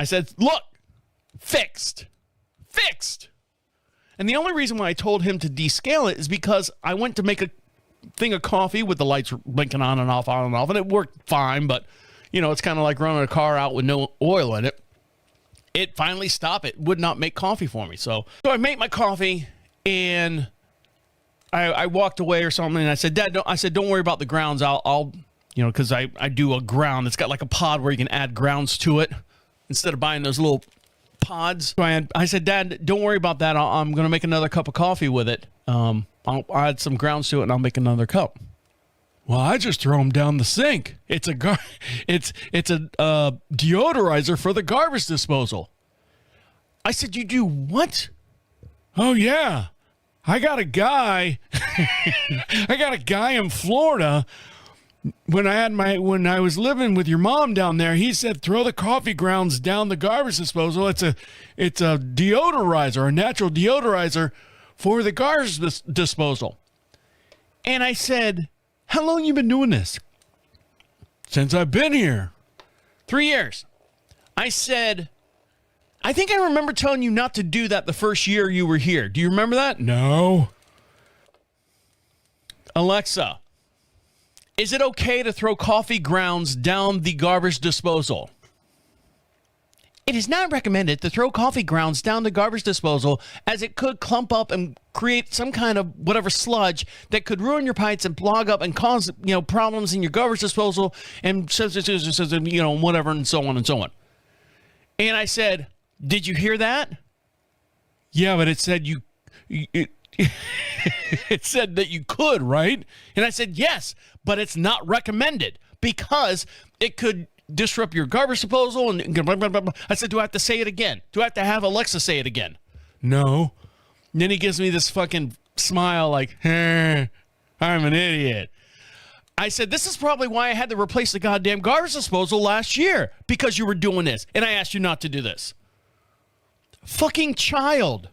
I said, look, fixed. And the only reason why I told him to descale it is because I went to make a thing of coffee with the lights blinking on and off, and it worked fine, but, it's kind of like running a car out with no oil in it. It finally stopped. It would not make coffee for me. So I made my coffee, and I walked away or something, and I said, Dad, don't worry about the grounds. I'll because I do a ground. It's got like a pod where you can add grounds to it instead of buying those little pods. So I said, Dad, don't worry about that. I'm going to make another cup of coffee with it. I'll add some grounds to it, and I'll make another cup. Well, I just throw them down the sink. It's a deodorizer for the garbage disposal. I said, you do what? Oh, yeah. I got a guy in Florida. When I was living with your mom down there, he said throw the coffee grounds down the garbage disposal. It's a deodorizer, a natural deodorizer for the garbage disposal. And I said, how long you been doing this? Since I've been here. 3 years. I said, I think I remember telling you not to do that the first year you were here. Do you remember that? No. Alexa, is it okay to throw coffee grounds down the garbage disposal? It is not recommended to throw coffee grounds down the garbage disposal as it could clump up and create some kind of whatever sludge that could ruin your pipes and clog up and cause, problems in your garbage disposal and whatever and so on and so on. And I said, did you hear that? Yeah, but it said it said that you could, right? And I said, yes, but it's not recommended because it could disrupt your garbage disposal. And blah, blah, blah, blah. I said, do I have to say it again? Do I have to have Alexa say it again? No. And then he gives me this fucking smile like, I'm an idiot. I said, this is probably why I had to replace the goddamn garbage disposal last year because you were doing this. And I asked you not to do this. Fucking child.